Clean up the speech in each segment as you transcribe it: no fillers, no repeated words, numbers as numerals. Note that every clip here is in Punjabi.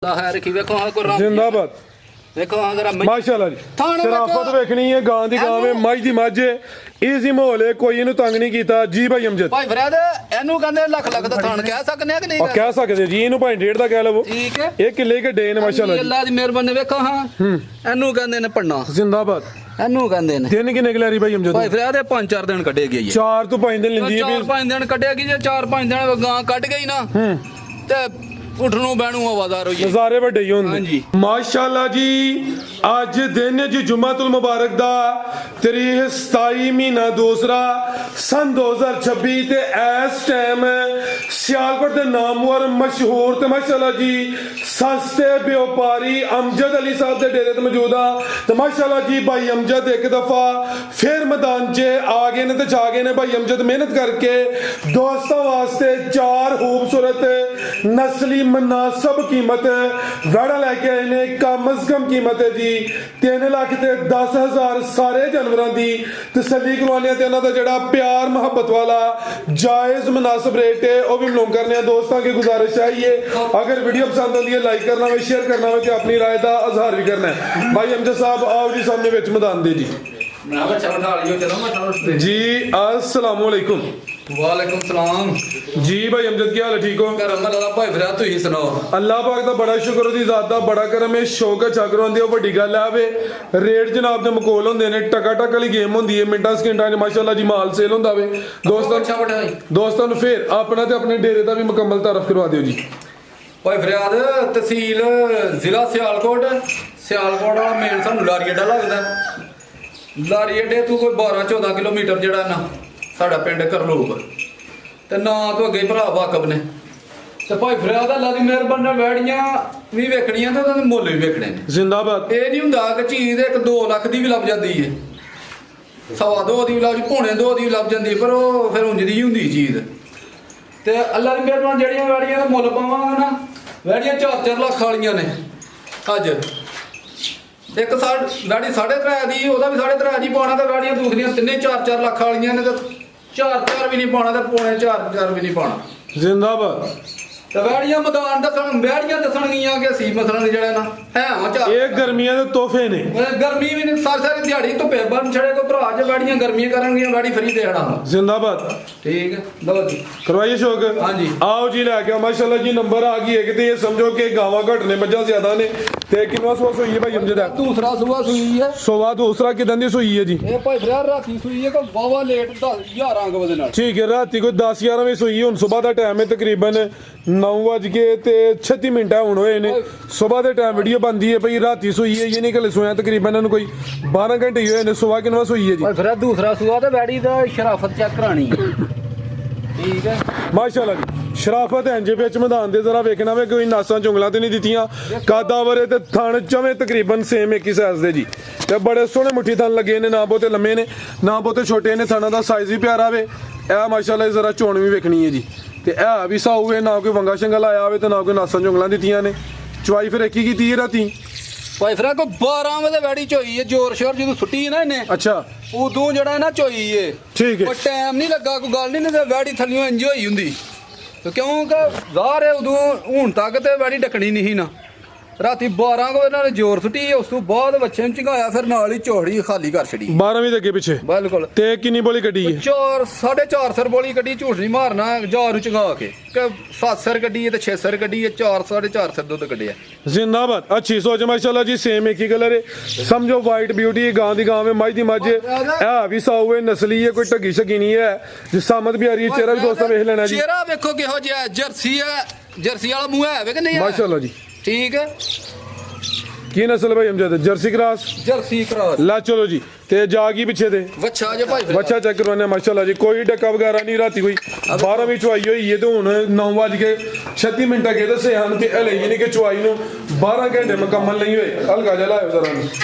जिंदाबाद माशाल्लाह जी शराफत वेखनी है गां दी गां में मज दी मज इजी माहौल है कोई इनू तंग नहीं कीता जी भाई अमजद भाई फरीद एनू कहंदे लख लख दा थान कह सकने कि नहीं कह सकदे जी इनू भाई 1.5 दा कह लवो ठीक है एक किले के डे ने माशाल्लाह जी अल्लाह दी मेहरबानी वेखो हां एनू कहंदे ने पन्ना जिंदाबाद एनू कहंदे ने दिन किने गलरी भाई अमजद भाई फरीद 5-4 दिन कटेगी ये 4 तो 5 दिन लिंदी है 4-5 दिन कटेगी जे 4-5 दिन गां कट गई ना ते उठनू बैणू आवाज़ार होई नज़ारे वड्डे ही होंदे माशाल्लाह जी अज दिन जी जुम्मतुल मुबारक दा तारीख 27 महीना दूसरा सन 2026 ते इस टाइम सियालकोट दे नामवर मशहूर ते माशाल्लाह जी सस्ते व्यापारी अमजद अली साहब दे डेरे ते मौजूद आ ते माशाल्लाह जी भाई अमजद एक दफा फिर मैदान च आ गए ने ते जा गए ने भाई अमजद मेहनत करके दोस्तों वास्ते 4 खूबसूरत नस्ली मुनासिब कीमत वेड़ा लैके आए ने कम अज कम कीमत है जी 3 लाख ते 10,000 सारे जानवरों की तसल्ली करवाने ते इन्हां दा जेड़ा प्यार मोहब्बत वाला जायज मुनासिब रेट है वह भी मालूम करने दोस्तों की गुजारिश चाहिए अगर वीडियो पसंद आती है लाइक करना है शेयर करना है अपनी राय का इजहार भी करना है भाई अमजद साहब आओ जी सामने विच मैदान दे जी अस्सलाम वालेकुम वालेकुम सलाम जी भाई अमजद क्या हाल है ठीक हो करम अल्लाह भाई फरीद तुही सुनाओ अल्लाह पाक दा बड़ा शुक्र ओदी ज़ात दा बड़ा करम है शौक चाकर होंदी है बड़ी गल है रेट जनाब दे मकोल होंदे ने टका टक वाली गेम होंदी है मिंटां सकिंटां च माशाल्लाह जी माल सेल होंदा वे दोस्तों नु फिर अपना ते अपने डेरे दा भी मुकम्मल तारफ करवा दियो जी भाई फरीद तहसील जिला सियालकोट वाला मेन सानू लारी अड्डा लगदा लारी अड्डे तू कोई 12-14 किलोमीटर जेड़ा ना साडा पिंड करलूक ते ना तो अगे भरा वाकब ने ते भाई फरीद अल्लाह दी मेहरबानी वैड़ियां भी वेखणियां ते ओहदे मुੱਲ भी वेखणे ने जिंदाबाद ਇਹ ਨਹੀਂ ਹੁੰਦਾ ਕਿ ਚੀਜ਼ ਇੱਕ 2 ਲੱਖ ਦੀ ਵੀ ਲੱਭ ਜਾਂਦੀ ਏ 2.5 ਦੀ ਵੀ ਲੱਭ ਪੌਣੇ 2 ਦੀ ਵੀ ਲੱਭ ਜਾਂਦੀ ਪਰ ਉਹ ਫਿਰ ਉਂਝ ਦੀ ਹੁੰਦੀ ਚੀਜ਼ ਤੇ ਅੱਲਾ ਦੀ ਮਿਹਰਬਾਨੀ ਜਿਹੜੀਆਂ ਵੈੜੀਆਂ ਦਾ ਮੁੱਲ ਪਾਵਾਂਗਾ ਨਾ ਵੈੜੀਆਂ 4-4 ਲੱਖ ਵਾਲੀਆਂ ਨੇ ਅੱਜ ਇੱਕ ਵੈੜੀ 3.5 ਦੀ ਉਹਦਾ ਵੀ 3.5 ਦੀ ਪਾਉਣਾ ਤੇ ਵੈੜੀਆਂ ਦੂਸਰੀਆਂ ਤਿੰਨੇ 4-4 ਲੱਖ ਵਾਲੀਆਂ ਨੇ ਤੇ 4 ਵੀ ਨਹੀਂ ਪਾਉਣਾ ਤੇ ਪੌਣੇ 4 ਵੀ ਨਹੀਂ ਪਾਉਣਾ जिंदाबाद ਤੇ ਵੈੜੀਆਂ ਮੈਦਾਨ ਦੱਸਣ ਵੈੜੀਆਂ ਦੱਸਣਗੀਆਂ ਕਿ ਅਸੀਂ ਮਸਲਾਂ ਜਿਹੜੇ ਨਾ ਹੈ ਵਾ ਚਾਰ ਇਹ ਗਰਮੀਆਂ ਦੇ ਤੋਹਫੇ ਨੇ ਗਰਮੀ ਵੀ ਨਹੀਂ ਸਾਰੀ ਦਿਹਾੜੀ ਧੁੱਪੇ ਬੰਨ ਛੜੇ ਕੋ ਭਰਾ ਜੇ ਵੈੜੀਆਂ ਗਰਮੀਆਂ ਕਰਨਗੀਆਂ ਵੈੜੀ ਫਰੀ ਦੇਣਾ जिंदाबाद ठीक है लो जी करवाइए शौक हाँ जी आओ जी लैके माशाल्लाह जी नंबर आ गई है कि ये समझो कि गावां घट ने मज्जां ज्यादा ने ते किन्ना सुआ सुई है भाई अमजद दूसरा सुआ सुई है सुआ दूसरा किदां दी सुई है जी ए भाई फिर राती सुई है को वावा लेट 11 बजे नाल ठीक है राती कोई 10-11 बजे सुई हुन सुबह दा टाइम है तकरीबन 9:36 हुण होए ने सुबह दे टाइम वीडियो बनदी है भाई राती सुई है ये नहीं कल सोया तकरीबन इन्हू कोई 12 घंटे ही होए ने सुबह किन्ना सुई है जी फिर दूसरा सुआ ते वैड़ी दा शराफत चेक करानी ठीक है माशाल्लाह जी शराफत इंज विच मैदान दे जरा वेखना वे कोई नासां चुंगलां ते नहीं दित्तियां कादावरे ते थण चवें तकरीबन सेम एक ही साइज दे जी ते बड़े सोहणे मुट्ठी थण लगे ने ना बहुते लम्मे ने ना बहुते छोटे ने थणा दा साइज भी प्यारा वे ए माशाल्लाह जरा चोण भी वेखनी है जी ते ए भी साऊ वे ना कोई वंगा शंगा लाया होवे ते ना कोई नासां चुंगलां दित्तियां ने चवाई फिर एक ही कीती है राती भाई फिर को 12 बजे वैड़ी चोई है जोर शोर जो सुट्टी ना इन्हें अच्छा उदों जड़ा ना चोई है ठीक है पर टाइम नहीं लगा कोई गल नहीं ते वैड़ी थल्लियों इंज होई हुंदी तो क्योंकि ज़ाहिर है उदों हुण तक ते वैड़ी डकनी नहीं ना राती 12 को इन्होंने जोर सुट्टी उस तो बाद बच्चे ने झगाया फिर नाल ही चौड़ी खाली कर छड़ी 12वीं दे अगे पिछे बिल्कुल ते किन्नी बोली कड्डी है 4-4.5 बोली कड्डी झूठ नहीं मारना जार चगा के 7 सर कड्डी है ते 6 सर कड्डी है 4-4.5 सर दुध कड्डिया जिंदाबाद अच्छी सोच माशाल्लाह जी सेम एक ही कलर है समझो वाइट ब्यूटी गां दी गां में मज दी मज है भी साऊ है नस्ली है कोई टगी शगी नहीं है जिसामत भी आ रही है चेहरा भी दोस्तों वेख लेना जी चेहरा देखो किहो जिहा जर्सी वाला मुंह है कि नहीं माशाल्लाह जी ठीक है की नस्ल भाई अमजद जर्सी क्रॉस ला चलो जी ते जागी पीछे दे वच्छा जे भाई वच्छा चेक करवाने माशाल्लाह जी कोई डक्का वगैरह नहीं राती कोई 12वीं चुवाई होई है ते हुन 9:36 के दसे हन ते हले ये नहीं कि चुवाई नु 12 घंटे मुकम्मल नहीं होए हल्का जा लायो जरा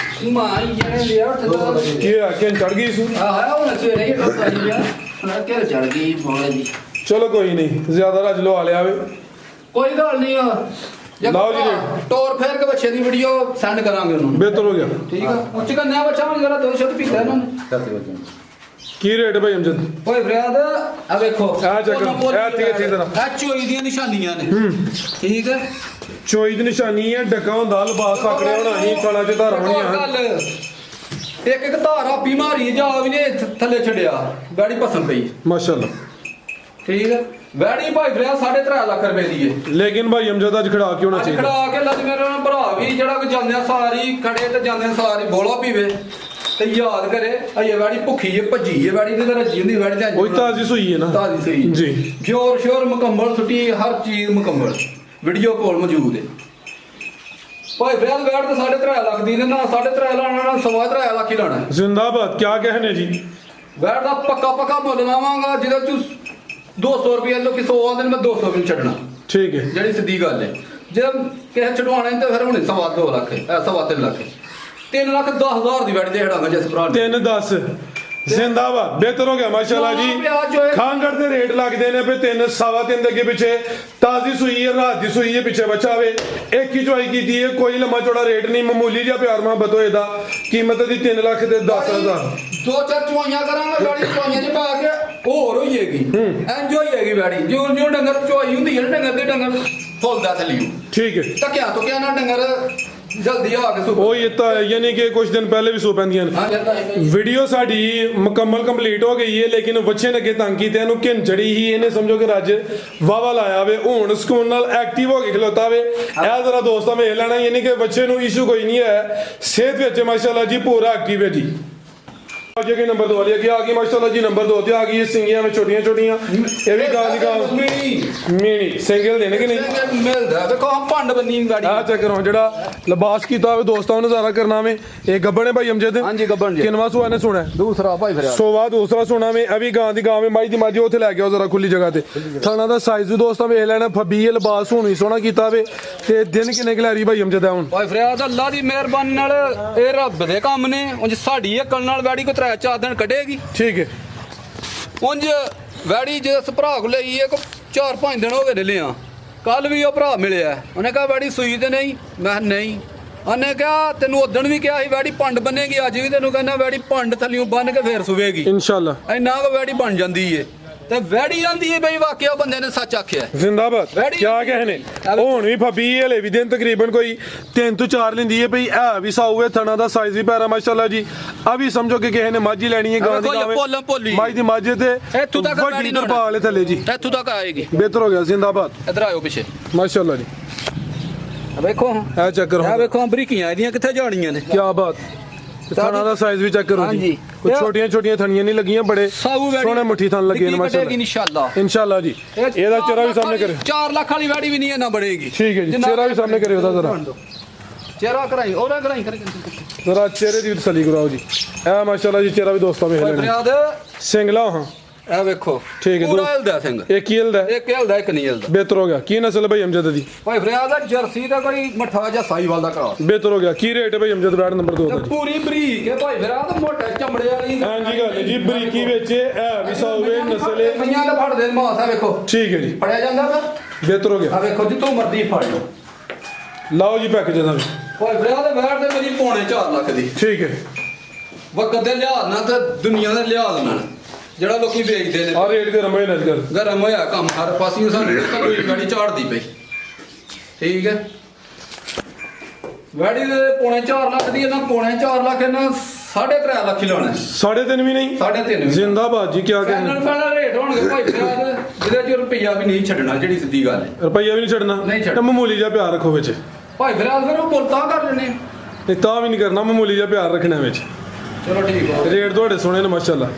मां ये लिया के आके चढ़ गई सु हां हुन से रही ना के चढ़ गई बोले जी चलो कोई नहीं ज्यादा रज लो आ लिया वे कोई गल नहीं लाओ जी टोर फेर के बच्चे दी वीडियो सेंड करांगे उन्होंने बेहतर हो गया ठीक है उच्च का नया बच्चा जरा 2 शब्द पीता है इन्होंने ਕੀ ਰੇਟ ਭਾਈ ਅਮਜਦ ਓਏ ਫਰਿਆਦ ਆ ਵੇਖੋ ਆ ਚੱਕਰ ਇਹ ਜ਼ਰਾ ਆ ਚੋਈ ਦੀਆਂ ਨਿਸ਼ਾਨੀਆਂ ਨੇ ਠੀਕ ਹੈ ਚੋਈ ਦੀ ਨਿਸ਼ਾਨੀ ਹੈ ਡੱਕਾ ਹੁੰਦਾ ਲਿਬਾਸ ਆਕੜਿਆ ਹੋਣਾ ਹੀ ਕਲਾ ਚ ਧਾਰਾਂ ਹੋਣੀਆਂ ਇੱਕ ਇੱਕ ਧਾਰਾ ਬਿਮਾਰੀ ਜਾ ਵੀ ਨੇ ਥੱਲੇ ਛੱਡਿਆ ਬੈੜੀ ਪਸੰਦ ਪਈ ਮਾਸ਼ਾਅੱਲਾ ਠੀਕ ਹੈ ਬੈੜੀ ਭਾਈ ਫਰਿਆਦ 3.5 ਲੱਖ ਰੁਪਏ ਦੀ ਹੈ ਲੇਕਿਨ ਭਾਈ ਅਮਜਦ ਅੱਜ ਖੜਾ ਕੇ ਹੋਣਾ ਅੱਜ ਚਾਹੀਦਾ ਖੜਾ ਕੇ ਲੱਜ ਮੇਰੇ ਨਾਲ ਭਰਾ ਵੀ ਜਿਹੜਾ ਕੋ ਜਾਂਦੇ ਸਾਰੀ ਖੜੇ ਤੇ ਜਾਂਦੇ ਸਾਰੀ ਬੋਲਾ ਪੀਵੇ ਤੇ ਯਾਦ ਕਰੇ ਇਹ ਵੈੜੀ ਭੁੱਖੀ ਹੈ ਭੱਜੀ ਹੈ ਵੈੜੀ ਤੇ ਰੱਜੀ ਹੁੰਦੀ ਵੈੜੀ ਤੇ ਉਹੀ ਤਾਜ਼ੀ ਸੂਈ ਹੈ ਨਾ ਤਾਜ਼ੀ ਸਹੀ ਜੀ ਪਿਓਰ ਸ਼ੋਰ ਮੁਕੰਮਲ ਛੁੱਟੀ ਹਰ ਚੀਜ਼ ਮੁਕੰਮਲ ਵੀਡੀਓ ਕੋਲ ਮੌਜੂਦ ਹੈ ਭਾਈ ਫਰਿਆਦ ਵੈੜ ਤੇ 3.5 ਲੱਖ ਦੀ ਨੇ ਨਾ 3.5 ਲਾਣਾ ਨਾ 3.5 ਲੱਖ ਹੀ ਲਾਣਾ ਜ਼ਿੰਦਾਬਾਦ ਕੀ ਕਹਿਣੇ ਜੀ ਵੈੜ ਦਾ ਪੱਕਾ ਮੁੱਲ ਲਾਵਾਂਗਾ ਜਿਹਦੇ ਚ 200 ਰੁਪਏ ਲੋਕੀ 100 ਆਉਂਦੇ ਨੇ ਮੈਂ 200 ਵੀ ਨੀ ਛੱਡਣਾ ਠੀਕ ਹੈ ਜਿਹੜੀ ਸਿੱਧੀ ਗੱਲ ਹੈ ਜੇ ਕਿਸੇ ਛਡਵਾਣਾ ਤੇ ਫਿਰ ਹੁਣ 2.5 ਲੱਖ 3.5 ਲੱਖ 3 ਲੱਖ 10,000 ਦੀ ਵੈੜ ਦੇ ਹੜਾਂਗਾ ਜਿਸ ਭਰਾ ਨੇ 3-10 ਜ਼ਿੰਦਾਬਾਦ ਬਿਹਤਰ ਹੋ ਗਿਆ ਮਾਸ਼ਾਅੱਲਾ ਜੀ ਖਾਂਗੜ ਦੇ ਰੇਟ ਲੱਗਦੇ ਨੇ ਵੀ 3-3.5 ਦੇ ਅੱਗੇ ਪਿੱਛੇ ਤਾਜ਼ੀ ਸੂਈ ਹੈ ਰਾਤ ਦੀ ਸੂਈ ਹੈ ਪਿੱਛੇ ਬੱਚਾ ਆਵੇ ਇੱਕ ਹੀ ਚੁਆਈ ਕੀਤੀ ਹੈ ਕੋਈ ਲੰਮਾ ਚੌੜਾ ਰੇਟ ਨਹੀਂ ਮਾਮੂਲੀ ਜਿਹਾ ਪਿਆਰ ਮੁਹੱਬਤ ਹੋਏ ਦਾ ਕੀਮਤ ਦੀ 3 ਲੱਖ ਤੇ 10,000 ਦੋ ਚਾਰ ਚੁਆਈਆਂ ਕਰਾਂਗੇ ਗਾੜੀ ਚੁਆਈਆਂ ਚ ਪਾ ਕੇ ਹੋਰ ਹੋਈਏਗੀ ਇੰਜ ਹੋਈਏਗੀ ਵੈੜੀ ਜਿਉਂ ਜਿਉਂ ਡੰਗਰ ਚੁਆਈ ਹੁੰਦੀ ਹੈ ਨਾ ਡੰਗਰ ਦੇ ਡੰਗਰ ਫੁੱਲਦਾ ਥੱਲੇ ਠੀਕ ਹੈ ਟਕਿਆ ਤੋਂ ਕਿਆ ਨਾ ਡੰਗਰ ਜਲਦੀ ਆ ਕੇ ਸੁ ਉਹ ਇਹ ਤਾਂ ਯਾਨੀ ਕਿ ਕੁਝ ਦਿਨ ਪਹਿਲੇ ਵੀ ਸੋ ਪੈਂਦੀਆਂ ਨੇ ਹਾਂ ਜਲਦਾ ਵੀਡੀਓ ਸਾਡੀ ਮੁਕੰਮਲ ਕੰਪਲੀਟ ਹੋ ਗਈ ਹੈ ਲੇਕਿਨ ਬੱਚੇ ਨੇ ਅੱਗੇ ਤੰਗ ਕੀਤੇ ਇਹਨੂੰ ਘਿੰਨ ਚੜੀ ਹੀ ਇਹਨੇ ਸਮਝੋ ਕਿ ਰੱਜ ਵਾਵਾ ਲਾਇਆ ਵੇ ਹੁਣ ਸਕੂਨ ਨਾਲ ਐਕਟਿਵ ਹੋ ਕੇ ਖਲੋਤਾ ਵੇ ਇਹ ਜ਼ਰਾ ਦੋਸਤਾਂ ਵੇਖ ਲੈਣਾ ਯਾਨੀ ਕਿ ਬੱਚੇ ਨੂੰ ਇਸ਼ੂ ਕੋਈ ਨਹੀਂ ਹੈ ਸਿਹਤ ਵਿੱਚ ਮਾਸ਼ਾਅੱਲਾ ਜੀ ਪੂਰਾ ਐਕਟਿਵ ਹੈ ਜੀ आगे के नंबर 2 वाली आ गई माशाल्लाह जी नंबर 2 ते आ गई सिंगियां में छोटियां छोटियां ये भी गाल दी गाल मीनी सिंगल देने के नहीं ਮਿਲਦਾ ਵੇਖੋ ਹਮ ਭੰਡ ਬੰਨੀ ਗਾੜੀ आ चेक करो जेड़ा लिबास कीता हुआ दोस्तों ने नजारा करना में एक गब्बन है भाई अमजद हाँ जी गब्बन जी किनवा सुआ ने सुना है दूसरा भाई फिर सोवा दूसरा सुना में अभी गां दी गां में माई दी माजी उथे लेके आओ जरा खुली जगह ते थाना दा साइज भी दोस्तों वेख लेना फबी ये लिबास हुन भी सोना कीता वे ते दिन किने खिलारी भाई अमजद है हुन ਭਾਈ ਫਰਿਆਦ ਅੱਲਾ ਦੀ ਮਿਹਰਬਾਨੀ ਨਾਲ ਇਹ ਰੱਬ ਦੇ ਕੰਮ ਨੇ ਉਂਝ ਸਾਡੀ ਅਕਲ ਨਾਲ ਵੈੜੀ ਕੋ 3-4 ਦਿਨ ਕੱਢੇਗੀ ठीक है ਉਂਝ ਵੈੜੀ ਜਿਸ ਭਰਾ ਕੋ ਲਈ ਇਹ ਕੋ 4-5 ਦਿਨ ਹੋ ਗਏ ਨੇ ਲਿਆ ਕੱਲ ਵੀ ਉਹ ਭਰਾ ਮਿਲਿਆ ਉਹਨੇ ਕਿਹਾ ਵੈੜੀ ਸੂਈ ਤੇ ਨਹੀਂ ਮੈਂ ਕਿਹਾ ਨਹੀਂ ਉਹਨੇ ਕਿਹਾ ਤੈਨੂੰ ਉਦਣ ਵੀ ਕਿਹਾ ਸੀ ਵੈੜੀ ਪੰਡ ਬੰਨੇਗੀ ਅੱਜ ਵੀ ਤੈਨੂੰ ਕਹਿੰਦਾ ਵੈੜੀ ਪੰਡ ਥੱਲਿਓਂ ਬੰਨ ਕੇ ਫੇਰ ਸੁਵੇਗੀ इंशाल्लाह ਇੰਨਾ ਕੋ ਵੈੜੀ ਬਣ ਜਾਂਦੀ ਏ ਤੇ ਵੈੜੀ ਆਂਦੀ ਏ ਬਈ ਵਾਕਿਆ ਬੰਦੇ ਨੇ ਸੱਚ ਆਖਿਆ जिंदाबाद वैड़ी- क्या कहने हुन भी फबी हले भी दिन तकरीबन कोई 3 ਤੋਂ 4 लेंदी है भई है भी साऊ है थना दा साइज भी पैरा माशाल्लाह जी अभी समझो कि किसी ने माझी लेनी है गां दी देखो ये पोलम पोली। माई दी माझे ते इत्थों तक वड्डी वैड़ी दरबार वाले थले जी ਇੱਥੋਂ ਤੱਕ ਆਏਗੀ बेहतर हो गया जिंदाबाद ਇਧਰ ਆਇਓ ਪਿੱਛੇ माशाल्लाह जी ਵੇਖੋ है चेक करो ਇਹ ਵੇਖੋ ਬਰੀਕੀਆਂ ਇਹਦੀਆਂ ਕਿੱਥੇ ਜਾਣੀਆਂ ਨੇ क्या बात थना दा साइज भी चेक करो हाँ जी जी। कुछ छोटियां छोटियां थनियां नहीं लगियां बड़े ਸਾਊ ਵੈੜੀ सोने मुट्ठी थन लगे ने माशाल्लाह ਇਨਸ਼ਾਅੱਲਾ इंशाल्लाह जी ਇਹਦਾ ਚਿਹਰਾ ਵੀ ਸਾਹਮਣੇ ਕਰਿਓ 4 ਲੱਖ ਵਾਲੀ ਵੈੜੀ ਵੀ ਨਹੀਂ ਇਹਨਾਂ ਬਣੇਗੀ ठीक है जी चेहरा भी सामने करियो ਉਹਦਾ ਜ਼ਰਾ ਚਿਹਰਾ ਕਰਾਈ ਉਹਦਾ ਕਰਾਈ ਕਰ ਜ਼ਰਾ ਚਿਹਰੇ ਦੀ ਤਸੱਲੀ ਕਰਾਓ ਜੀ ਇਹ ਮਾਸ਼ਾਅੱਲਾ ਜੀ ਚਿਹਰਾ ਵੀ ਦੋਸਤਾਂ ਵੇਖ ਲੈਣਾ ਫਰਿਆਦ ਸਿੰਗਲਾ ਹਾਂ ਇਹ ਵੇਖੋ ਠੀਕ ਹੈ, ਪੂਰਾ ਹਿਲਦਾ ਸਿੰਘ ਇੱਕ ਹੀ ਹਿਲਦਾ ਹੈ। ਇੱਕ ਹਿਲਦਾ ਇੱਕ ਨਹੀਂ ਹਿਲਦਾ ਬਿਹਤਰ ਹੋ ਗਿਆ ਕੀ ਨਸਲ ਭਾਈ ਅਮਜਦ ਦੀ ਭਾਈ ਫਰਿਆਦ ਦਾ ਜਰਸੀ ਦਾ ਕੋਈ ਮੱਠਾ ਜਾਂ ਸਾਈਵਾਲ ਦਾ ਕਰਾ ਬਿਹਤਰ ਹੋ ਗਿਆ ਕੀ ਰੇਟ ਹੈ ਭਾਈ ਅਮਜਦ ਬੈਡ ਨੰਬਰ 2 ਦਾ ਜੀ ਪੂਰੀ ਬਰੀਕ ਹੈ ਭਾਈ ਫਰਿਆਦ ਮੋਟੇ ਚਮੜੇ ਵਾਲੀ ਹਾਂਜੀ ਗੱਲ ਹੈ ਜੀ ਬਰੀਕੀ ਵਿੱਚ ਇਹ ਵੀ ਸੌਵੇ ਨਸਲ ਹੈ ਮਈਆਂ ਦਾ ਫੜਦੇ ਮਾਸ ਆ ਵੇਖੋ ਠੀਕ ਹੈ ਜੀ ਫੜਿਆ ਜਾਂਦਾ ਵਾ ਬਿਹਤਰ ਹੋ ਗਿਆ ਆ ਵੇਖੋ ਜਿੱਥੋਂ ਮਰਦੀ ਫੜ ਲਓ ਲਾਓ ਜੀ ਪੈਕੇਜ ਦਾ ਵੀ ਭਾਈ ਫਰਿਆਦ ਬੈਠ ਤੇ ਮੇਰੀ ਪੌਣੇ 4 ਲੱਖ ਦੀ ਠੀਕ ਹੈ ਵਕਤ ਦੇ ਲਿਹਾਜ਼ ਨਾਲ ਤੇ ਦੁਨੀਆ ਦੇ ਲਿਹਾਜ਼ ਨਾਲ ਜਿਹੜਾ ਲੋਕੀ ਵੇਚਦੇ ਨੇ ਆ ਰੇਟ ਗਰਮ ਹੋਏ ਨਜ਼ਰ ਗਰਮ ਹੋਇਆ ਕੰਮ ਹਰ ਪਾਸਿਓਂ ਸਾਨੂੰ ਕੋਈ ਗਾੜੀ ਝਾੜਦੀ ਪਈ ਠੀਕ ਹੈ ਵੈੜੀ ਦੇ ਪੌਣੇ 4 ਲੱਖ ਦੀ ਇਹਨਾਂ ਪੌਣੇ 4 ਲੱਖ ਇਹਨਾਂ 3.5 ਲੱਖ ਹੀ ਲਾਉਣਾ 3.5 ਵੀ ਨਹੀਂ 3.5 ਜ਼ਿੰਦਾਬਾਦ ਜੀ ਕੀ ਇਹਨਾਂ ਕਹਿੰਦੇ ਪਹਿਲਾਂ ਰੇਟ ਹੋਣਗੇ ਭਾਈ ਫਰਿਆਦ ਜਿਹਦੇ ਚ ਰੁਪਈਆ ਵੀ ਨਹੀਂ ਛੱਡਣਾ ਜਿਹੜੀ ਸਿੱਧੀ ਗੱਲ ਹੈ ਰੁਪਈਆ ਵੀ ਨਹੀਂ ਛੱਡਣਾ ਨਹੀਂ ਛੱਡਣਾ। ਤੇ ਮਾਮੂਲੀ ਜਿਹਾ ਪਿਆਰ ਰੱਖੋ ਵਿੱਚ ਭਾਈ ਫਰਿਆਦ ਫਿਰ ਉਹ ਮੁੱਲ ਤਾਂ ਕਰ ਲੈਣੇ ਨਹੀਂ ਤਾਂ ਵੀ ਨਹੀਂ ਕਰਨਾ ਮਾਮੂਲੀ ਜਿਹਾ ਪਿਆਰ ਰੱਖਣਾ ਵਿੱਚ ਚਲੋ ਠੀਕ ਆ ਰੇਟ ਤੁਹਾਡੇ ਸੋਹਣੇ ਨੇ ਮਾਸ਼ਾਅੱਲਾ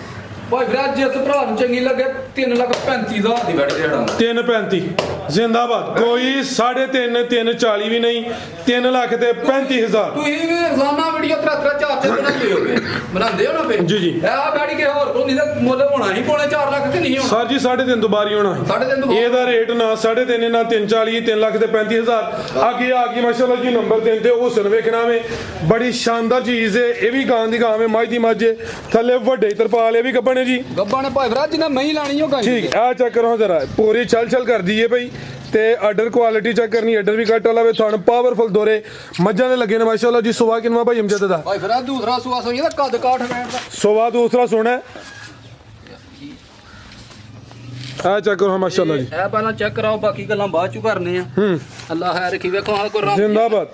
ਭਾਈ ਫਰਿਆਦ ਜਿਸ ਭਰਾ ਨੂੰ ਚੰਗੀ ਲੱਗੇ 3,35,000 ਦੀ ਵੈੜੀ ਦੇਣਾ 3.35 ਜ਼ਿੰਦਾਬਾਦ ਕੋਈ 3.5 3.40 ਵੀ ਨਹੀਂ 3 ਲੱਖ ਤੇ 35,000 ਤੁਸੀਂ ਵੀ ਰੋਜ਼ਾਨਾ ਵੀਡੀਓ 3-4 ਬਣਾਉਂਦੇ ਹੋਗੇ ਬਣਾਉਂਦੇ ਹੋ ਨਾ ਫੇ ਜੀ ਜੀ ਇਹ ਆ ਗਾੜੀ ਕੇ ਹੋਰ ਕੋਈ ਨਹੀਂ ਤਾਂ ਮੁੱਲ ਹੋਣਾ ਹੀ ਪੌਣੇ 4 ਲੱਖ ਕਿ ਨਹੀਂ ਹੋਣਾ ਸਰ ਜੀ 3.5 ਤੋਂ ਬਾਹਰ ਹੀ ਹੋਣਾ 3.5 ਤੋਂ ਇਹਦਾ ਰੇਟ ਨਾ 3.5 ਨਾ 3.40 3 ਲੱਖ ਤੇ 35,000 ਅੱਗੇ ਆ ਗਈ ਮਾਸ਼ਾਅੱਲਾ ਜੀ ਨੰਬਰ 3 ਤੇ ਹੁਸਨ ਵੇਖਣਾ ਵੇ ਬੜੀ ਸ਼ਾਨਦਾਰ ਚੀਜ਼ ਹੈ ਇਹ ਵੀ ਗਾਂ ਦੀ ਗਾਂ ਵੇ ਮਾਝ ਦੀ ਮਾਝੇ ਥੱਲੇ ਵੱਡੇ ਤਰਪਾਲ ਇਹ ਵੀ ਗੱਬਣ ਹੈ ਜੀ ਗੱਬਾਂ ਨੇ ਭਾਈ ਫਰਾਜ ਜਿਹਨੇ ਮਹੀਂ ਲਾਣੀ ਉਹ ਗਾਈ ਠੀਕ ਆ ਚੈੱਕ ਕਰੋ ਜਰਾ ਪੂਰੀ ਛਲ ਛਲ ਕਰ ਦਈਏ ਭਾਈ ਤੇ ਆਰਡਰ ਕੁਆਲਿਟੀ ਚੈੱਕ ਕਰਨੀ ਆਰਡਰ ਵੀ ਘੱਟ ਵਾਲਾ ਵੇ ਥਣ ਪਾਵਰਫੁਲ ਦੋਰੇ ਮੱਝਾਂ ਦੇ ਲੱਗੇ ਨੇ ਮਾਸ਼ਾਅੱਲਾ ਜੀ। ਸੁਵਾ ਕਿਨਵਾ ਭਾਈ ਅਮਜਦ ਦਾ ਭਾਈ ਫਰਾਜ ਦੂਸਰਾ ਸੁਆ ਸੋਈ ਦਾ ਕੱਦ ਕਾਠ ਬੈਠਦਾ ਸੁਵਾ ਦੂਸਰਾ ਸੋਣਾ ਆ ਚੈੱਕ ਕਰੋ ਮਾਸ਼ਾਅੱਲਾ ਜੀ ਇਹ ਪਹਿਲਾਂ ਚੈੱਕ ਕਰਾਓ, ਬਾਕੀ ਗੱਲਾਂ ਬਾਅਦ ਚ ਕਰਨੇ ਆ। ਅੱਲਾ ਹੈ ਰੱਖੀ। ਵੇਖੋ ਹਾਂ ਕੋ ਜ਼ਿੰਦਾਬਾਦ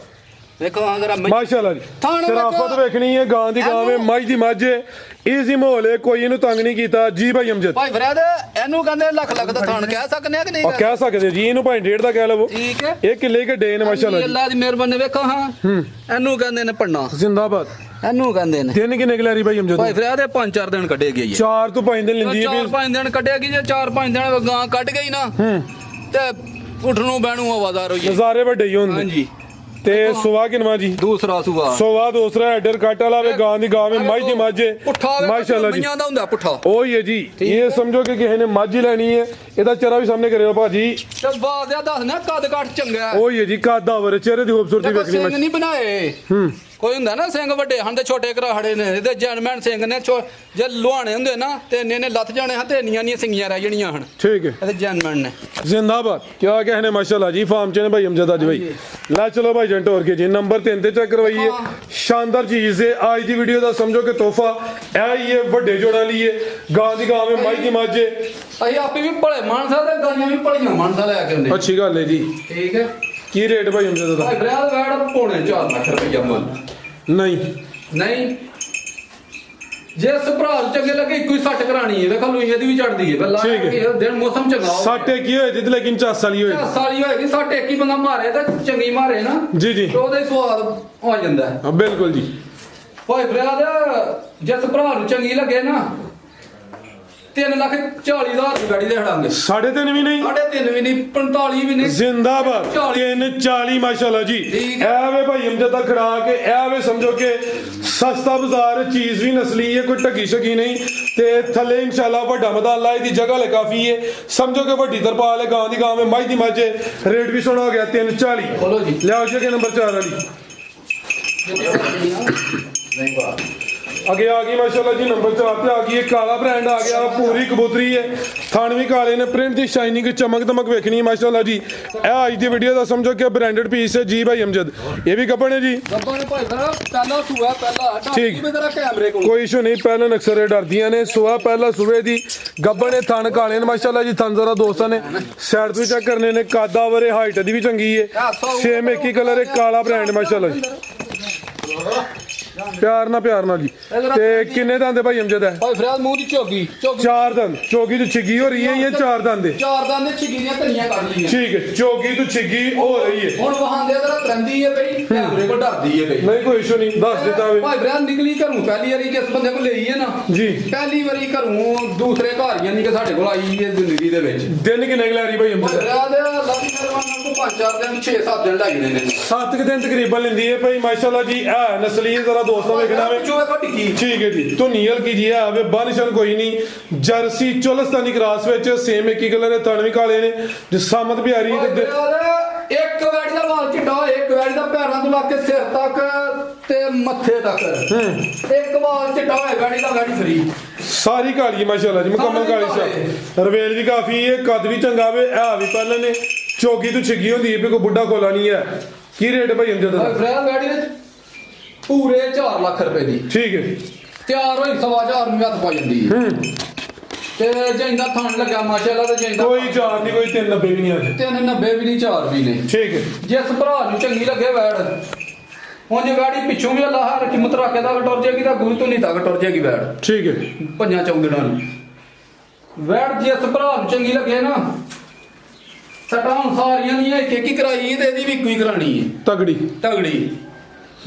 ਵੇਖੋ ਹਾਂ ਜਰਾ ਮਾਸ਼ਾਅੱਲਾ ਜੀ ਸ਼ਰਾਫਤ ਵੇਖਣੀ ਹੈ, ਗਾਂ ਦੀ ਗਾਂ ਵੇ, ਮੱਝ ਦੀ ਮੱਝ ਹੈ, ਈਜ਼ੀ ਮਾਹੌਲ ਹੈ, ਕੋਈ ਇਹਨੂੰ ਤੰਗ ਨਹੀਂ ਕੀਤਾ ਜੀ ਭਾਈ ਅਮਜਦ। ਭਾਈ ਫਰਿਆਦ ਇਹਨੂੰ ਕਹਿੰਦੇ ਲੱਖ ਲੱਖ ਦਾ ਥਾਣ ਕਹਿ ਸਕਨੇ ਆ ਕਿ ਨਹੀਂ? ਉਹ ਕਹਿ ਸਕਦੇ ਜੀ, ਇਹਨੂੰ ਭਾਈ 1.5 ਦਾ ਕਹਿ ਲਵੋ। ਠੀਕ ਹੈ, ਇਹ ਕਿੱਲੇ ਘੱਡੇ ਨੇ ਮਾਸ਼ਾਅੱਲਾ ਜੀ। ਅੱਲਾ ਦੀ ਮਿਹਰਬਾਨੀ। ਵੇਖੋ ਹਾਂ ਇਹਨੂੰ ਕਹਿੰਦੇ ਨੇ ਪੰਨਾ, ਜ਼ਿੰਦਾਬਾਦ। ਇਹਨੂੰ ਕਹਿੰਦੇ ਨੇ। ਦਿਨ ਕਿੰਨੇ ਕਲੈਰੀ ਭਾਈ ਅਮਜਦ? ਭਾਈ ਫਰਿਆਦ ਇਹ 5-4 ਦਿਨ ਕੱਢੇਗੀ। 4 ਤੋਂ 5 ਦਿਨ ਲੈਂਦੀ ਹੈ। 4-5 ਦਿਨ ਕੱਢੇਗੀ। ਜੇ 4-5 ਦਿਨ ਗਾਂ ਕੱਢ ਗਈ ਨਾ ਤੇ ਉੱਠ ਨੂੰ ਬਹਿਣੂ ਆਵਾਜ਼ਾਰ ਹੋਈ। ਨਜ਼ਾਰੇ ਵੱਡੇ ਹੀ ਹੁੰਦੇ। ਹਾਂਜੀ। ਤੇ ਸੁਵਾ ਕਿਨਵਾ ਜੀ? ਦੂਸਰਾ ਸੁਵਾ ਦੂਸਰਾ ਹੈਡਰ ਕੱਟ ਵਾਲਾ ਵੇ, ਗਾਂ ਦੀ ਗਾਂ ਵੇ, ਮੱਝ ਦੀ ਮੱਝ ਹੈ ਮਾਸ਼ਾਅੱਲਾ ਜੀ। ਦਾ ਹੁੰਦਾ ਪੁੱਠਾ ਉਹੀ ਹੈ ਜੀ। ਇਹ ਸਮਝੋ ਕਿ ਕਿਸੇ ਨੇ ਮੱਝ ਹੀ ਲੈਣੀ ਹੈ, ਇਹਦਾ ਚਿਹਰਾ ਵੀ ਸਾਹਮਣੇ ਕਰਿਓ ਭਾਜੀ। ਤੇ ਬਾਦਿਆ ਦੱਸਣਾ ਕੱਦ ਕੱਟ ਚੰਗਾ। ਉਹੀ ਹੈ ਜੀ, ਕਾਦਾ ਵਰ ਚਿਹਰੇ ਦੀ ਖੂਬਸੂਰਤੀ ਵੇਖਣੀ ਸਿੰਘ ਨਹੀਂ ਬਣਾਏ। ਕੋਈ ਹੁੰਦਾ ਨਾ ਸਿੰਘ ਵੱਡੇ ਹਨ ਤੇ ਛੋਟੇ ਘਰਾੜੇ ਨੇ, ਤੇ ਜੈਨਮੈਨ ਸਿੰਘ ਨੇ ਜੇ ਲੁਹਾਣੇ ਹੁੰਦੇ ਨਾ ਤੇ ਇੰਨੇ ਨੇ ਲੱਥ ਜਾਣੇ ਹਨ ਤੇ ਇੰਨੀਆਂ ਸਿੰਗੀਆਂ ਰਹਿ ਜਣੀਆਂ ਹਨ। ਠੀਕ ਹੈ, ਇਹ ਜੈਨਮੈਨ ਨੇ। ਜ਼ਿੰਦਾਬਾਦ। ਕਿਆ कहने माशाल्लाह जी फार्म च ने भाई अमजद आज भाई ला चलो भाई जंट और के जी नंबर 3 ਤੇ ਚੈੱਕ ਕਰਵਾਈਏ। ਸ਼ਾਨਦਾਰ ਚੀਜ਼ ਹੈ ਅੱਜ ਦੀ ਵੀਡੀਓ ਦਾ, ਸਮਝੋ ਕਿ ਤੋਹਫਾ ਇਹ ਹੀ ਹੈ ਵੱਡੇ ਜੋੜਾਂ ਲਈ। ਗਾਂ ਦੀ ਗਾਂ ਵੇ, ਮੱਝ ਦੀ ਮੱਝ ਹੈ। ਅਸੀਂ ਆਪੇ ਵੀ ਭਲੇ ਮਾਨਸਾ ਤੇ ਗਾਈਆਂ ਵੀ ਭਲੀਆਂ ਮਾਨਸਾ ਲੈ ਕੇ ਆਉਂਦੇ। ਅੱਛੀ ਗੱਲ ਹੈ ਜੀ। ਠੀਕ ਹੈ। ਕੀ ਰੇਟ ਭਾਈ ਅਮਜਦ ਦਾ? ਭਾਈ ਬਰਿਆਦ ਵੈੜ ਪੌਣੇ 4 ਲੱਖ ਰੁਪਈਆ ਮੁੱਲ। ਨਹੀਂ ਜਿਸ ਭਰਾ ਨੂੰ ਚੰਗੇ ਲੱਗੇ ਇੱਕੋ ਹੀ ਸੱਟ ਕਰਾਣੀ ਹੈ। ਵੇਖੋ ਲੂਈ ਇਹਦੀ ਵੀ ਚੜਦੀ ਹੈ। ਬੱਲਾ ਦਿਨ ਮੌਸਮ ਚੰਗਾ ਹੋ ਸੱਟ ਕੀ ਹੋਏ ਜਿੱਦ ਲੇਕਿਨ 4 ਸਾਲੀ ਹੋਏ। 4 ਸਾਲੀ ਹੋਏਗੀ। ਸੱਟ ਇੱਕ ਹੀ ਬੰਦਾ ਮਾਰੇ ਤਾਂ ਚੰਗੀ ਮਾਰੇ ਨਾ ਜੀ ਜੀ, ਤੇ ਉਹਦਾ ਹੀ ਸਵਾਦ ਹੋ ਜਾਂਦਾ ਹੈ। ਬਿਲਕੁਲ ਜੀ। ਭਾਈ ਬਰਿਆਦ ਜਿਸ ਭਰਾ ਨੂੰ ਚੰਗੀ ਲੱਗੇ ਨਾ 3,40,000 ਦੀ ਗਾੜੀ ਦੇ ਹੜਾਂਗੇ। 3.5 ਵੀ ਨਹੀਂ, 3.5 ਵੀ ਨਹੀਂ, 45 ਵੀ ਨਹੀਂ। ਜ਼ਿੰਦਾਬਾਦ। 340 ਮਾਸ਼ਾਅੱਲਾ ਜੀ। ਐ ਵੇ ਭਾਈ ਅਮਜਦ ਦਾ ਖੜਾ ਕੇ ਐ ਵੇ ਸਮਝੋ ਕਿ ਸਸਤਾ ਬਾਜ਼ਾਰ ਚੀਜ਼ ਵੀ ਨਸਲੀ ਹੈ, ਕੋਈ ਢੱਗੀ ਸ਼ਕੀ ਨਹੀਂ। ਤੇ ਥੱਲੇ ਇਨਸ਼ਾਅੱਲਾ ਵੱਡਾ ਮਦਾਲਾ ਇਹਦੀ ਜਗ੍ਹਾ ਲੈ ਕਾਫੀ ਹੈ। ਸਮਝੋ ਕਿ ਵੱਡੀ ਤਰਪਾਲ ਹੈ, ਗਾਂ ਦੀ ਗਾਂ ਵੇ, ਮੱਝ ਦੀ ਮੱਝ ਹੈ। ਰੇਟ ਵੀ ਸੁਣਾ ਹੋ ਗਿਆ 340। ਖੋਲੋ ਜੀ, ਲਿਆਓ ਜੀ ਨੰਬਰ 4 ਵਾਲੀ ਅੱਗੇ ਆ ਗਈ ਮਾਸ਼ਾਅੱਲਾ ਜੀ। ਨੰਬਰ 4 ਤੇ ਆ ਗਈ ਕਾਲਾ ਬ੍ਰਾਂਡ ਆ ਗਿਆ, ਪੂਰੀ ਕਬੂਤਰੀ ਹੈ, ਥਣ ਵੀ ਕਾਲੇ ਨੇ, ਪ੍ਰਿੰਟ ਦੀ ਸ਼ਾਈਨਿੰਗ ਚਮਕ ਦਮਕ ਵੇਖਣੀ ਹੈ ਮਾਸ਼ਾਅੱਲਾ ਜੀ। ਇਹ ਅੱਜ ਦੀ ਵੀਡੀਓ ਦਾ ਸਮਝੋ ਕਿ ਬ੍ਰਾਂਡਡ ਪੀਸ ਹੈ ਜੀ ਭਾਈ ਅਮਜਦ। ਇਹ ਵੀ ਕੱਪੜੇ ਜੀ ਗੱਬਾਂ ਨੇ ਭਾਈ ਸਾਹਿਬ ਪਹਿਲਾ ਸੂਆ ਪਹਿਲਾ ਠੀਕ ਮੇਰਾ ਕੈਮਰੇ ਕੋਲ ਕੋਈ ਇਸ਼ੂ ਨਹੀਂ। ਪਹਿਲਾਂ ਅਕਸਰ ਡਰਦੀਆਂ ਨੇ। ਸੁਆ ਪਹਿਲਾ ਸੂਏ ਦੀ ਗੱਬਣ ਨੇ, ਥਣ ਕਾਲੇ ਨੇ ਮਾਸ਼ਾਅੱਲਾ ਜੀ। ਥਣ ਜ਼ਰਾ ਦੋਸਤਾਂ ਨੇ ਸਾਈਡ ਤੋਂ ਚੈੱਕ ਕਰਨੇ ਨੇ। ਕਾਦਾ ਵਰੇ ਹਾਈਟ ਦੀ ਵੀ ਚੰਗੀ ਹੈ। ਸੇਮ ਇੱਕ ਹੀ ਕਲਰ ਹੈ, ਕਾਲਾ ਬ੍ਰਾਂਡ ਮਾਸ਼ਾਅੱਲਾ ਜੀ। ਪਿਆਰ ਨਾਲ ਜੀ। ਤੇ ਕਿੰਨੇ ਦੰਦ ਭਾਈ ਅਮਜਦ ਹੈ? ਭਾਈ ਫਰਿਆਦ ਮੂੰਹ ਦੀ ਝੋਗੀ 4 ਦੰਦ। ਚੋਗੀ ਤੋਂ ਛਿੱਗੀ ਹੋ ਰਹੀ ਹੈ ਜਾਂ 4 ਦੰਦ? 4 ਦੰਦ ਦੇ ਛਿੱਗੀ ਦੀਆਂ ਧਨੀਆਂ ਕੱਢ ਲਈਆਂ। ਠੀਕ ਹੈ, ਚੋਗੀ ਤੋਂ ਛਿੱਗੀ ਹੋ ਰਹੀ ਹੈ। ਹੁਣ ਵਹਾਂਦੇ ਦਾ ਤਰੰਦੀ ਹੈ ਬਈ, ਕੈਮਰੇ ਕੋਲ ਡਰਦੀ ਹੈ ਬਈ। ਨਹੀਂ ਕੋਈ ਇਸ਼ੂ ਨਹੀਂ, ਦੱਸ ਦਿੱਤਾ ਵੇ ਭਾਈ ਫਰਿਆਦ ਨਿਕਲੀ ਘਰੋਂ ਪਹਿਲੀ ਵਾਰੀ ਕਿਸ ਬੰਦੇ ਕੋਲ ਲਈ ਹੈ ਨਾ ਜੀ। ਪਹਿਲੀ ਵਾਰੀ ਘਰੋਂ ਦੂਸਰੇ ਘਰ ਯਾਨੀ ਕਿ ਸਾਡੇ ਕੋਲ ਆਈ ਹੈ ਜ਼ਿੰਦਗੀ ਦੇ ਵਿੱਚ। ਦਿਨ ਕਿੰਨੇ ਕੁ ਲੈ ਰਹੀ ਭਾਈ ਭਾਈ ਅਮਜਦ? ਫਰਿਆਦ ਲੱਗੀ ਸਰਵਾਨਾਂ ਤੋਂ 5-4 ਦਿਨ 6-7 ਦਿਨ ਲੱਗ ਜਾਂਦੇ ਨੇ। 7 ਦਿਨ ਤਕਰੀਬਨ ਲੈਂਦੀ ਹੈ ਭਾਈ ਮਾਸ਼ਾਅੱਲਾ ਜੀ। ਇਹ ਨਸਲੀ ਜ਼ਰਾ ਦੋਸਤਾਂ ਵੇਖਣਾ ਵੇ। ਜੋ ਵੇਖੋ ਟਿੱਕੀ ਠੀਕ ਹੈ ਜੀ। ਧੁਨੀ ਹਲਕੀ ਜੀ ਆ ਵੇ, ਬਾਨਿਸ਼ਨ ਕੋਈ ਨਹੀਂ। ਜਰਸੀ ਚੋਲਸਤਾਨੀ ਕ੍ਰਾਸ ਵਿੱਚ ਸੇਮ ਇੱਕ ਹੀ ਕਲਰ ਹੈ, ਤਣ ਵੀ ਕਾਲੇ ਨੇ, ਜਸਾਮਤ ਵੀ ਆ ਰਹੀ ਹੈ। ਇੱਕ ਵੈੜ ਦਾ ਵਾਲ ਚਿੱਟਾ, ਇੱਕ ਵੈੜ ਦਾ ਪੈਰਾਂ ਤੋਂ ਲੱਗ ਕੇ ਸਿਰ ਤੱਕ ਤੇ ਮੱਥੇ ਤੱਕ ਇੱਕ ਵਾਲ ਚਿੱਟਾ ਹੋਏ ਵੈੜੀ ਦਾ ਵੈੜੀ ਫਰੀ ਸਾਰੀ ਕਾਲੀ ਮਾਸ਼ਾਅੱਲਾ ਜੀ, ਮੁਕੰਮਲ ਕਾਲੀ ਸ਼ਾ। ਰਵੇਲ ਵੀ ਕਾਫੀ ਹੈ, ਕੱਦ ਵੀ ਚੰਗਾ ਵੇ। ਆ ਵੀ ਪਹਿਲਾਂ ਨੇ ਚੋਗੀ ਤੋਂ ਛਿੱਗੀ ਹੁੰਦੀ ਹੈ, ਵੀ ਕੋਈ ਬੁੱਢਾ ਖੋਲਾ ਨਹੀਂ ਹੈ। ਕੀ ਰੇਟ ਭਾਈ ਅਮਜਦ ਦਾ? ਫਰਿਆਦ ਵੈੜੀ ਵਿੱਚ ਪੂਰੇ 4 ਲੱਖ ਰੁਪਏ ਦੀ। ਠੀਕ ਹੈ, ਤਿਆਰ ਹੋਈ 4.25 ਨੂੰ ਹੱਥ ਪਾ ਜਾਂਦੀ ਹੈ। ਤੇ ਜਿੰਦਾ ਥਣ ਲੱਗਾ ਮਾਸ਼ਾਅੱਲਾ ਤੇ ਜਿੰਦਾ ਕੋਈ 4 ਨਹੀਂ, ਕੋਈ 390 ਵੀ ਨਹੀਂ ਅੱਜ। 390 ਵੀ ਨਹੀਂ, 4 ਵੀ ਨਹੀਂ। ਠੀਕ ਹੈ, ਜਿਸ ਭਰਾ ਨੂੰ ਚੰਗੀ ਲੱਗੇ ਵੈੜ, ਹੁਣ ਜੇ ਵੈੜੀ ਪਿੱਛੋਂ ਵੀ ਅੱਲਾਹ ਰਕਮਤ ਰੱਖੇ ਤਾਂ ਟੁਰ ਜਾਏਗੀ, ਤਾਂ ਗੁਰੂ ਤੋਂ ਨਹੀਂ ਤੱਕ ਟੁਰ ਜਾਏਗੀ ਵੈੜ। ਠੀਕ ਹੈ, 5-4 ਨੂੰ ਵੈੜ ਜਿਸ ਭਰਾ ਨੂੰ ਚੰਗੀ ਲੱਗੇ ਨਾ, ਸਟਾਂ ਸਾਰੀਆਂ ਦੀਆਂ ਇੱਕ ਇੱਕ ਹੀ ਕਰਾਈ ਤੇ ਇਹਦੀ ਵੀ ਇੱਕੋ ਹੀ ਕਰਾਣੀ ਹੈ। ਤਗੜੀ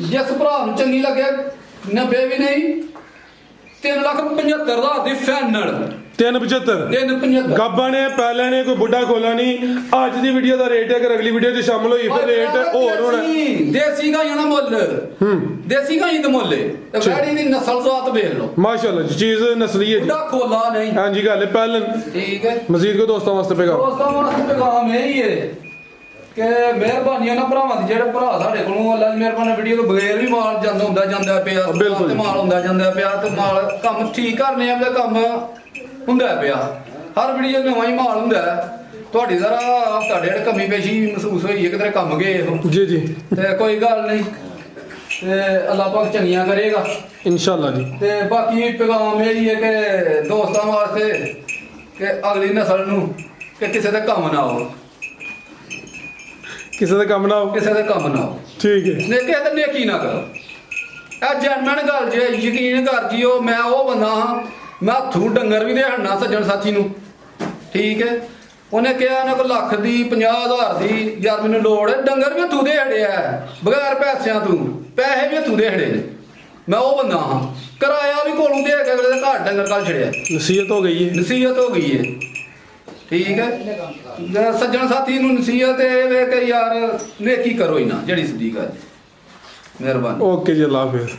ਜਿਸ ਭਰਾ ਨੂੰ ਚੰਗੀ ਲੱਗੇ 90 ਵੀ ਨਹੀਂ, 3,75,000 ਦੀ ਫਾਈਨਲ। 375 ਗੱਬਾਂ ਨੇ ਪਹਿਲਾਂ ਨੇ ਕੋਈ ਬੁੱਢਾ ਖੋਲਾ ਨਹੀਂ। ਅੱਜ ਦੀ ਵੀਡੀਓ ਦਾ ਰੇਟ ਹੈ, ਅਗਰ ਅਗਲੀ ਵੀਡੀਓ 'ਚ ਸ਼ਾਮਲ ਹੋਈ ਫਿਰ ਰੇਟ ਹੋਰ ਹੋਣਾ। ਦੇਸੀ ਗਾਈਆਂ ਦਾ ਮੁੱਲ ਦੇਸੀ ਗਾਈ ਦਾ ਮੁੱਲ ਤੇ ਵੈੜੀ ਦੀ ਨਸਲ ਜ਼ਾਤ ਵੇਖ ਲਓ ਮਾਸ਼ਾਅੱਲਾ ਜੀ। ਚੀਜ਼ ਨਸਲੀ ਹੈ ਜੀ, ਬੁੱਢਾ ਖੋਲਾ ਨਹੀਂ। ਹਾਂਜੀ ਗੱਲ ਹੈ ਪਹਿਲਾਂ। ਠੀਕ ਹੈ, ਮਜ਼ੀਦ ਕੋ ਦੋਸਤਾਂ ਵਾਸਤੇ ਪੈਗਾਮ। ਦੋਸਤਾਂ ਵਾਸਤੇ ਪੈਗਾਮ ਇਹ ਹੀ ਹੈ ਕਿ ਮਿਹਰਬਾਨੀ ਉਹਨਾਂ ਭਰਾਵਾਂ ਦੀ, ਜਿਹੜੇ ਭਰਾ ਸਾਡੇ ਕੋਲੋਂ ਅੱਲਾ ਦੀ ਮਿਹਰਬਾਨੀ ਵੀਡੀਓ ਤੋਂ ਬਗੈਰ ਵੀ ਮਾਲ ਜਾਂਦਾ ਪਿਆ। ਬਿਲਕੁਲ, ਮਾਲ ਹੁੰਦਾ ਜਾਂਦਾ ਪਿਆ ਤੇ ਮਾਲ ਕੰਮ ਠੀਕ ਕਰਨੇ ਆ, ਕੰਮ ਹੁੰਦਾ ਪਿਆ। ਹਰ ਵੀਡੀਓ ਨਵਾਂ ਹੀ ਮਾਲ ਹੁੰਦਾ। ਤੁਹਾਡੀ ਜ਼ਰਾ ਹਫਤਾ ਡੇਢ ਕਮੀ ਪੇਸ਼ੀ ਮਹਿਸੂਸ ਹੋਈ ਹੈ, ਕਿਤੇ ਕੰਮ ਗਏ ਹੋ ਜੀ ਤੇ ਕੋਈ ਗੱਲ ਨਹੀਂ, ਤੇ ਅੱਲਾਹ ਪਾਕ ਚੰਗੀਆਂ ਕਰੇਗਾ ਇਨਸ਼ਾਅੱਲਾ ਜੀ। ਤੇ ਬਾਕੀ ਪੈਗਾਮ ਇਹ ਹੀ ਹੈ ਕਿ ਦੋਸਤਾਂ ਵਾਸਤੇ ਕਿ ਅਗਲੀ ਨਸਲ ਨੂੰ ਕਿ ਕਿਸੇ ਦਾ ਕੰਮ ਨਾ ਆਓ, ਕਿਸੇ ਦਾ ਕੰਮ ਨਾ ਹੋ। ਕਿਸੇ ਦਾ ਕੰਮ ਨਾ ਆਓ, ਠੀਕ ਹੈ। ਕਿਸੇ ਤੇ ਨੇਕੀ ਨਾ ਕਰੋ। ਇਹ ਜਨਮਨ ਗੱਲ ਜੇ ਯਕੀਨ ਕਰ ਜਿਓ, ਮੈਂ ਉਹ ਬੰਦਾ ਹਾਂ, ਮੈਂ ਹੱਥੋਂ ਡੰਗਰ ਵੀ ਦੇਣਾ ਸੱਜਣ ਸਾਥੀ ਨੂੰ, ਠੀਕ ਹੈ। ਉਹਨੇ ਕਿਹਾ ਇਹਨਾਂ ਕੋਲ ਲੱਖ ਦੀ 50,000 ਦੀ, ਯਾਰ ਮੈਨੂੰ ਲੋੜ ਹੈ, ਡੰਗਰ ਵੀ ਹੱਥੋਂ ਦੇ ਹੜਿਆ ਬਗੈਰ ਪੈਸਿਆਂ ਤੋਂ, ਪੈਸੇ ਵੀ ਹੱਥੋਂ ਦੇ ਹੜੇ ਨੇ, ਮੈਂ ਉਹ ਬੰਦਾ ਹਾਂ। ਕਿਰਾਇਆ ਵੀ ਕੋਲੋਂ ਦੇ ਕੇ ਅਗਲੇ ਦੇ ਘਰ ਡੰਗਰ ਕੱਲ ਛੜਿਆ, ਨਸੀਹਤ ਹੋ ਗਈ ਹੈ। ਨਸੀਹਤ ਹੋ ਗਈ ਹੈ, ਠੀਕ ਹੈ। ਸੱਜਣ ਸਾਥੀ ਨੂੰ ਨਸੀਹਤ ਇਹ ਵੇ ਕਿ ਯਾਰ ਨੇਕੀ ਕਰੋ ਹੀ ਨਾ, ਜਿਹੜੀ ਸਿੱਧੀ ਗੱਲ। ਮਿਹਰਬਾਨੀ। ਓਕੇ ਜੀ, ਅੱਲਾ ਹਾਫਿਜ਼।